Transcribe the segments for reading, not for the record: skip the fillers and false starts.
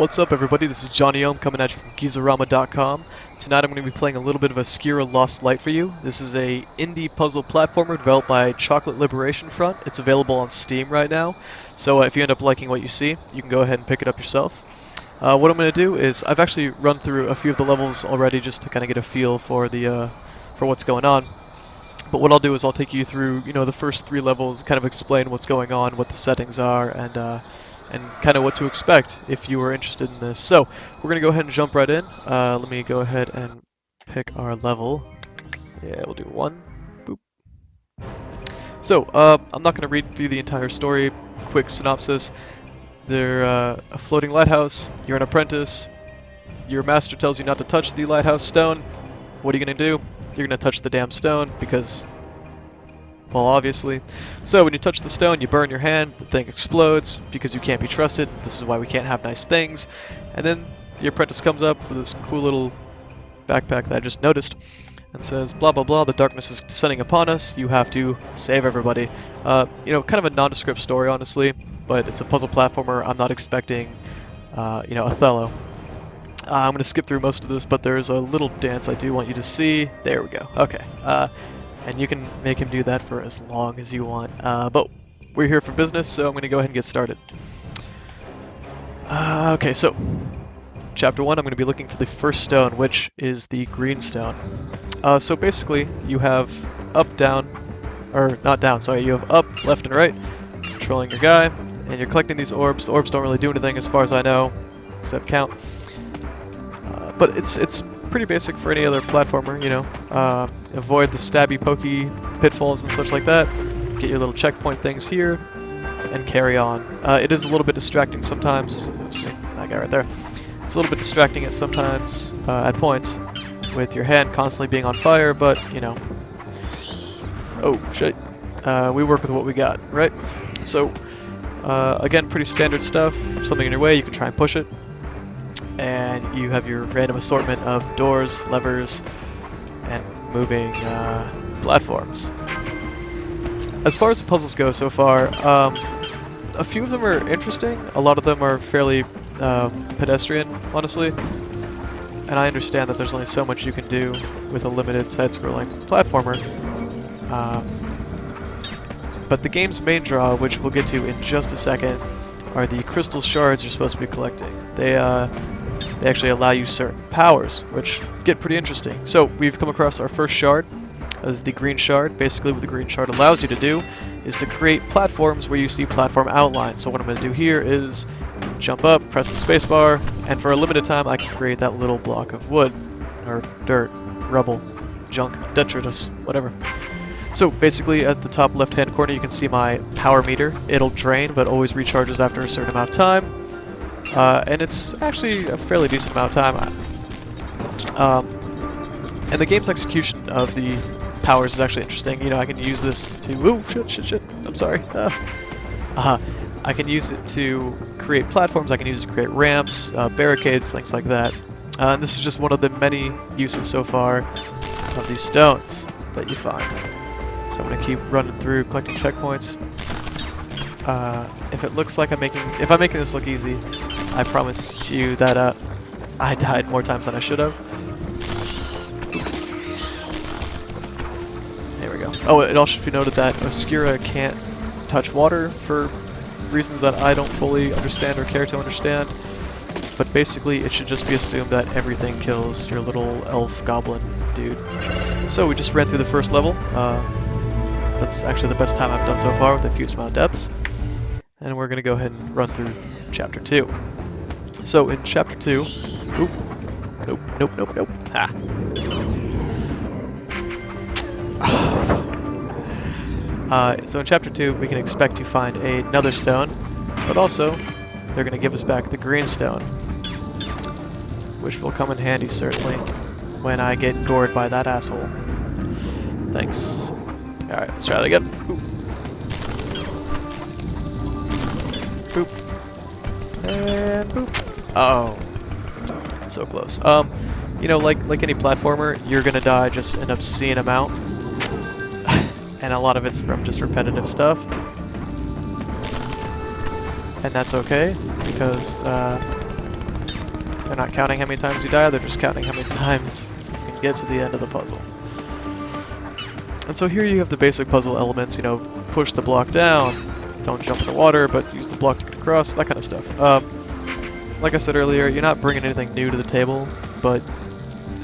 What's up, everybody? This is Johnny Ohm coming at you from GIZORAMA.com. Tonight I'm going to be playing a little bit of Oscura Lost Light for you. This is a indie puzzle platformer developed by Chocolate Liberation Front. It's available on Steam right now, so if you end up liking what you see, you can go ahead and pick it up yourself. What I'm going to do is, I've actually run through a few of the levels already just to kind of get a feel for the for what's going on. But what I'll do is I'll take you through, the first 3 levels, kind of explain what's going on, what the settings are, and kind of what to expect if you were interested in this. So we're going to go ahead and jump right in. Let me go ahead and pick our level. Yeah, we'll do 1. Boop. So I'm not going to read through the entire story. Quick synopsis. They're a floating lighthouse. You're an apprentice. Your master tells you not to touch the lighthouse stone. What are you going to do? You're going to touch the damn stone because, well, obviously. So when you touch the stone, you burn your hand, the thing explodes because you can't be trusted. This is why we can't have nice things. And then your apprentice comes up with this cool little backpack that I just noticed and says, blah, blah, blah, the darkness is descending upon us. You have to save everybody. Kind of a nondescript story, honestly, but it's a puzzle platformer. I'm not expecting, Othello. I'm going to skip through most of this, but there's a little dance I do want you to see. There we go. Okay. And you can make him do that for as long as you want. But we're here for business, so I'm going to go ahead and get started. Okay, so Chapter 1, I'm going to be looking for the first stone, which is the green stone. So basically, you have up, down, or not down, sorry, you have up, left, and right, controlling your guy, and you're collecting these orbs. The orbs don't really do anything as far as I know, except count. But it's pretty basic for any other platformer, avoid the stabby, pokey pitfalls and such like that. Get your little checkpoint things here, and carry on. It is a little bit distracting sometimes. See that guy right there. It's a little bit distracting at sometimes, at points, with your hand constantly being on fire, but, oh, shit. We work with what we got, right? So, again, pretty standard stuff. If something in your way, you can try and push it. And you have your random assortment of doors, levers, and moving platforms. As far as the puzzles go so far, a few of them are interesting. A lot of them are fairly pedestrian, honestly. And I understand that there's only so much you can do with a limited side-scrolling platformer. But the game's main draw, which we'll get to in just a second, are the crystal shards you're supposed to be collecting. They actually allow you certain powers, which get pretty interesting. So we've come across our first shard, as the green shard. Basically what the green shard allows you to do is to create platforms where you see platform outlines. So what I'm going to do here is jump up, press the spacebar, and for a limited time I can create that little block of wood, or dirt, rubble, junk, detritus, whatever. So basically at the top left hand corner you can see my power meter. It'll drain but always recharges after a certain amount of time. And it's actually a fairly decent amount of time. And the game's execution of the powers is actually interesting. I can use this to... Ooh, shit, I'm sorry. I can use it to create platforms, I can use it to create ramps, barricades, things like that. And this is just one of the many uses so far of these stones that you find. So I'm going to keep running through, collecting checkpoints. If it looks like if I'm making this look easy, I promise you that I died more times than I should have. There we go. Oh, it also should be noted that Oscura can't touch water for reasons that I don't fully understand or care to understand. But basically, it should just be assumed that everything kills your little elf goblin dude. So we just ran through the first level. That's actually the best time I've done so far with a fewest amount of deaths. And we're going to go ahead and run through Chapter 2. So in Chapter 2... Oop. Nope. Ha. So in Chapter 2, we can expect to find another stone, but also they're going to give us back the green stone, which will come in handy, certainly, when I get gored by that asshole. Thanks. Alright, let's try that again. Boop. And boop. Oh. So close. Like any platformer, you're gonna die just an obscene amount. And a lot of it's from just repetitive stuff. And that's okay, because They're not counting how many times you die, they're just counting how many times you can get to the end of the puzzle. And so here you have the basic puzzle elements, you know, push the block down, don't jump in the water, but use the block to get across, that kind of stuff. Like I said earlier, you're not bringing anything new to the table, but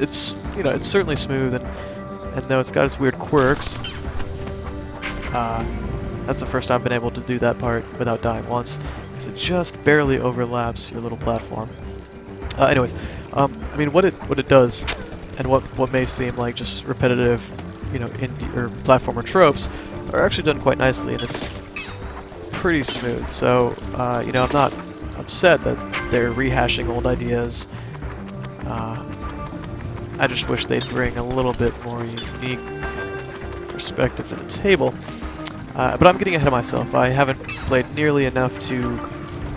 it's, you know, it's certainly smooth, and though it's got its weird quirks, that's the first time I've been able to do that part without dying once, because it just barely overlaps your little platform. Anyways, I mean, what it does, and what may seem like just repetitive, you know, indie or platformer tropes, are actually done quite nicely, and it's pretty smooth. So, you know, I'm not upset that they're rehashing old ideas. I just wish they'd bring a little bit more unique perspective to the table. But I'm getting ahead of myself. I haven't played nearly enough to,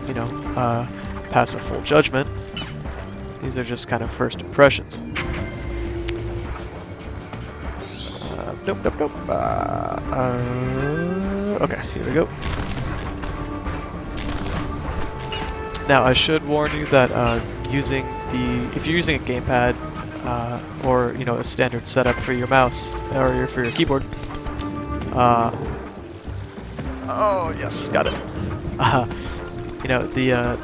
you know, pass a full judgment. These are just kind of first impressions. Nope. Okay, here we go. Now, I should warn you that if you're using a gamepad or, you know, a standard setup for your mouse or for your keyboard, oh yes, got it. You know, the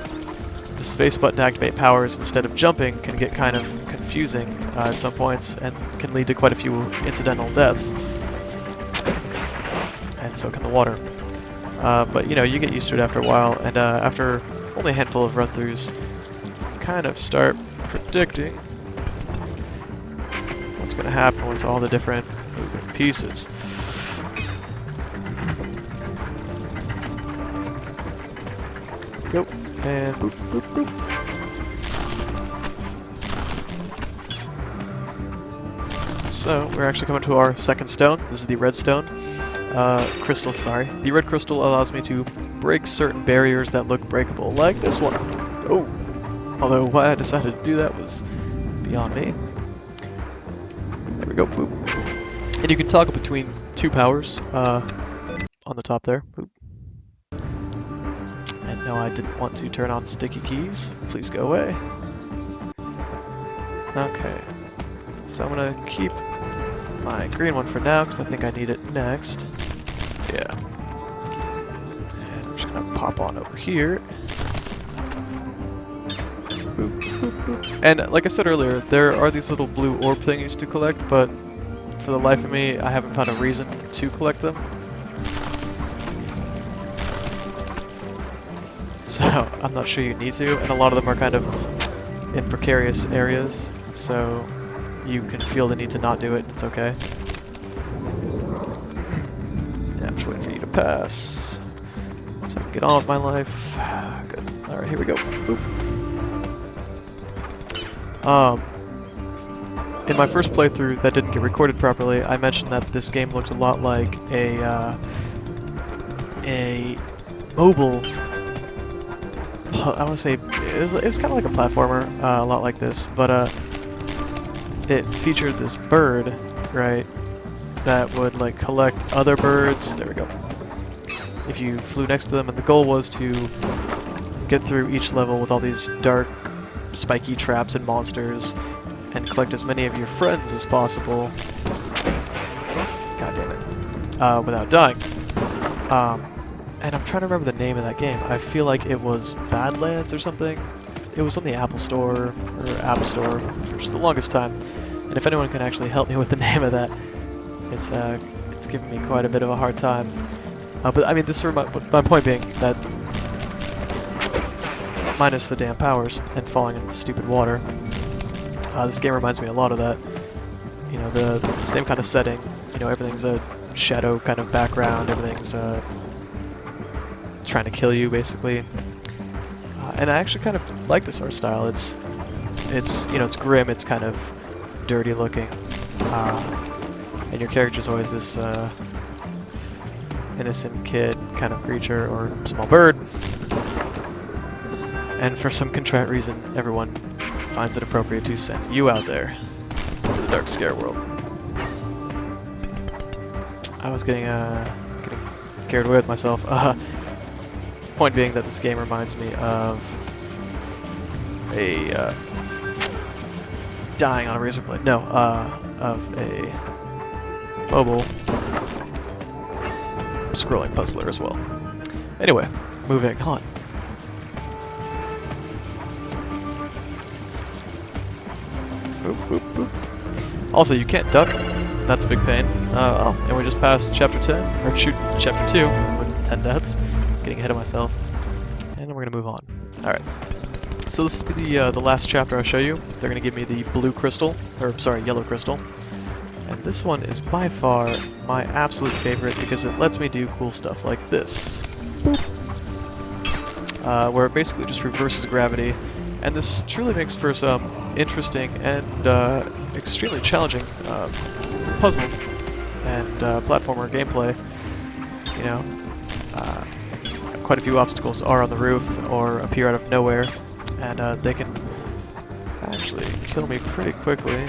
space button to activate powers instead of jumping can get kind of confusing at some points and can lead to quite a few incidental deaths. And so can the water. But you know, you get used to it after a while, and after only a handful of run-throughs, kind of start predicting what's going to happen with all the different moving pieces. Go, and boop, boop, boop. So, we're actually coming to our second stone. This is the red stone. Crystal, sorry. The red crystal allows me to break certain barriers that look breakable, like this one. Oh! Although why I decided to do that was beyond me. There we go, boop. And you can toggle between two powers on the top there. Boop. And no, I didn't want to turn on sticky keys. Please go away. Okay. So I'm gonna keep my green one for now, because I think I need it next. Yeah. And I'm just gonna pop on over here. Boop, boop, boop. And like I said earlier, there are these little blue orb thingies to collect, but for the life of me, I haven't found a reason to collect them. So I'm not sure you need to, and a lot of them are kind of in precarious areas, so you can feel the need to not do it, it's okay. Yeah, I'm just waiting for you to pass, so I can get on with my life. Good. Alright, here we go. Boop. In my first playthrough that didn't get recorded properly, I mentioned that this game looked a lot like a mobile, I want to say, it was kind of like a platformer, a lot like this, but it featured this bird, right, that would like collect other birds. There we go. If you flew next to them, and the goal was to get through each level with all these dark, spiky traps and monsters, and collect as many of your friends as possible. God damn it. Without dying. And I'm trying to remember the name of that game. I feel like it was Badlands or something. It was on the Apple Store, or App Store, for just the longest time. And if anyone can actually help me with the name of that, it's giving me quite a bit of a hard time. But I mean, my point being that, minus the damn powers and falling into the stupid water, this game reminds me a lot of that. You know, the same kind of setting. You know, everything's a shadow kind of background. Everything's trying to kill you, basically. And I actually kind of like this art style. It's you know, it's grim. It's kind of dirty looking, and your character's always this innocent kid kind of creature or small bird. And for some contrived reason, everyone finds it appropriate to send you out there to the dark scare world. I was getting carried away with myself. Point being that this game reminds me of a dying on a razor blade. No, of a mobile scrolling puzzler as well. Anyway, moving on. Boop, boop, boop. Also, you can't duck. That's a big pain. Oh, and we just passed chapter 10, or shoot, chapter 2 with 10 deaths. Getting ahead of myself. And we're gonna move on. Alright. So this will be the last chapter I'll show you. They're gonna give me the blue crystal, or sorry, yellow crystal. And this one is by far my absolute favorite because it lets me do cool stuff like this. Where it basically just reverses gravity. And this truly makes for some interesting and extremely challenging puzzle and platformer gameplay. You know, quite a few obstacles are on the roof or appear out of nowhere, and they can actually kill me pretty quickly.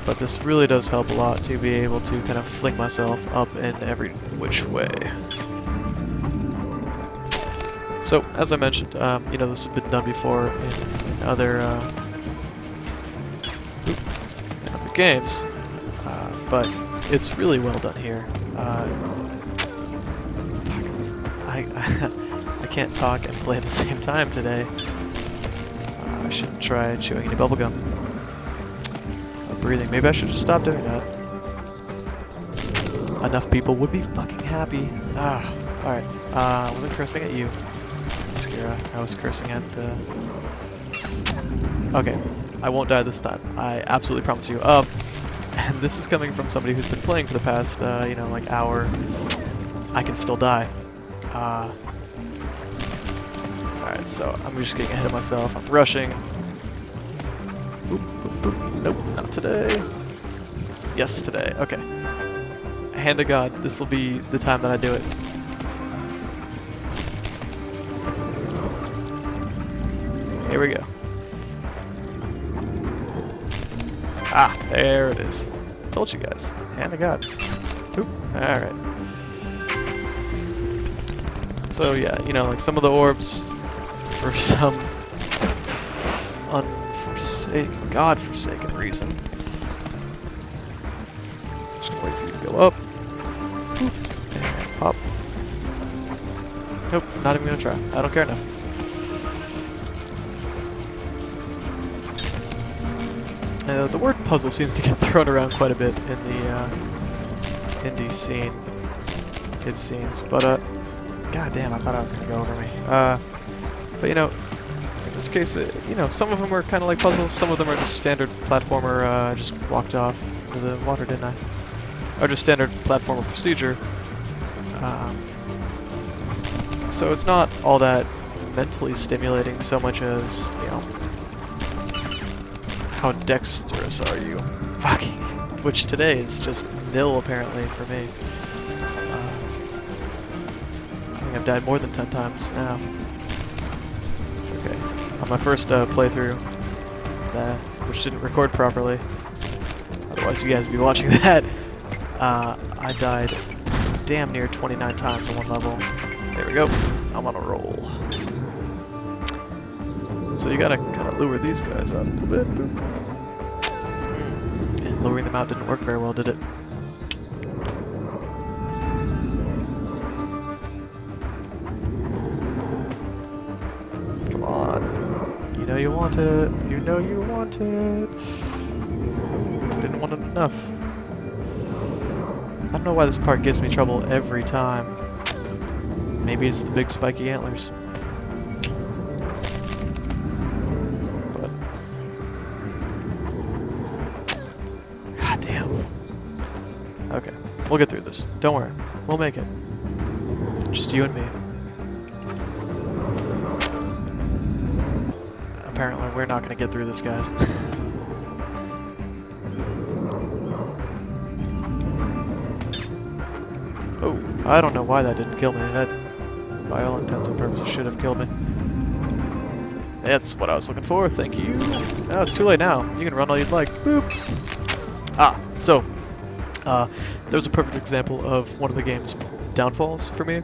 But this really does help a lot to be able to kind of fling myself up in every which way. So, as I mentioned, you know, this has been done before in other games, but it's really well done here. I can't talk and play at the same time today. I shouldn't try chewing any bubblegum. Breathing. Maybe I should just stop doing that. Enough people would be fucking happy. Alright. I wasn't cursing at you, Oscura. I was cursing at the... Okay. I won't die this time. I absolutely promise you. And this is coming from somebody who's been playing for the past, you know, like hour. I can still die. Alright, so I'm just getting ahead of myself. I'm rushing. Boop, boop, boop. Nope, not today. Yes, today. Okay. Hand to God, this will be the time that I do it. Here we go. Ah, there it is. Told you guys. Hand to God. Oop. Alright. So yeah, you know, like some of the orbs, for some godforsaken reason. Just gonna wait for you to go up. And pop. Nope, not even gonna try. I don't care enough. The word puzzle seems to get thrown around quite a bit in the indie scene, it seems. But god damn, I thought I was gonna go over me. But you know, in this case, you know, some of them are kind of like puzzles, some of them are just standard platformer. I just walked off into the water, didn't I? Or just standard platformer procedure. So it's not all that mentally stimulating so much as, you know, how dexterous are you? Fucking, which today is just nil apparently for me. I think I've died more than 10 times now. It's okay. On my first playthrough, which didn't record properly, otherwise you guys would be watching that, I died damn near 29 times on one level. There we go. I'm on a roll. So you gotta kind of lure these guys out a little bit. And luring them out didn't work very well, did it? Come on. You know you want it. You know you want it. Didn't want it enough. I don't know why this part gives me trouble every time. Maybe it's the big spiky antlers. But god damn. Okay, we'll get through this. Don't worry. We'll make it. Just you and me. Apparently we're not gonna get through this, guys. Oh, I don't know why that didn't kill me. That, by all intents and purposes, should have killed me. That's what I was looking for, thank you. No, it's too late now. You can run all you'd like. Boop! Ah, so, there's a perfect example of one of the game's downfalls for me.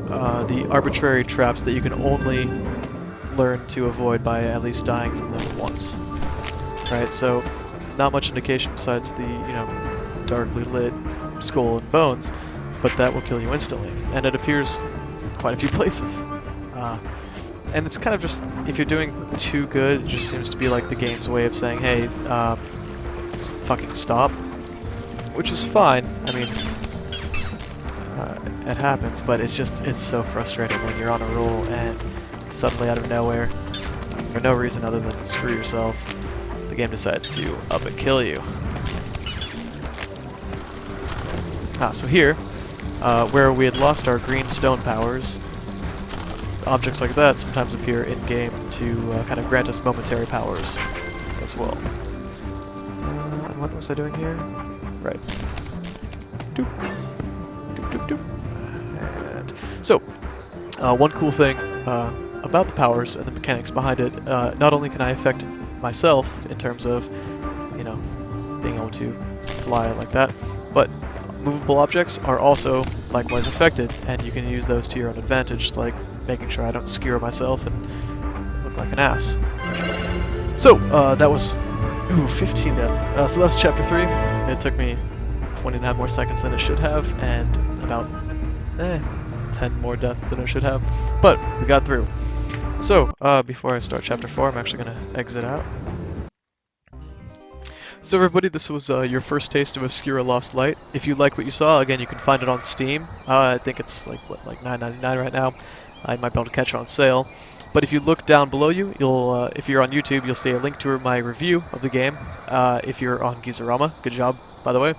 The arbitrary traps that you can only learned to avoid by at least dying from them once. Right, so not much indication besides the, darkly lit skull and bones, but that will kill you instantly. And it appears quite a few places. And it's kind of just, if you're doing too good, it just seems to be like the game's way of saying, hey, fucking stop. Which is fine, I mean, it happens, but it's so frustrating when you're on a roll and suddenly out of nowhere, for no reason other than screw yourself, the game decides to up and kill you. So here, where we had lost our green stone powers, objects like that sometimes appear in-game to kind of grant us momentary powers as well. And what was I doing here? Right. Doop. Doop, doop, doop. And so, one cool thing about the powers and the mechanics behind it, not only can I affect myself in terms of, being able to fly like that, but movable objects are also likewise affected, and you can use those to your own advantage, like making sure I don't skewer myself and look like an ass. So, that was 15 deaths. So that's chapter 3. It took me 29 more seconds than it should have, and about 10 more deaths than it should have. But we got through. So, before I start chapter 4, I'm actually going to exit out. So everybody, this was your first taste of Oscura Lost Light. If you like what you saw, again, you can find it on Steam. I think it's like $9.99 right now. I might be able to catch it on sale. But if you look down below you, you'll if you're on YouTube, you'll see a link to my review of the game. If you're on GIZORAMA, good job, by the way.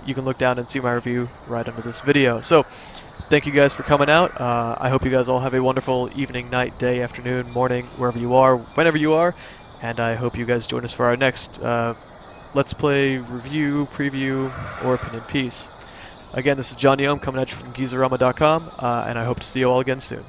You can look down and see my review right under this video. So, thank you guys for coming out. I hope you guys all have a wonderful evening, night, day, afternoon, morning, wherever you are, whenever you are. And I hope you guys join us for our next Let's Play, review, preview, or opinion piece. Again, this is Johnny Ohm coming at you from GIZORAMA.com, and I hope to see you all again soon.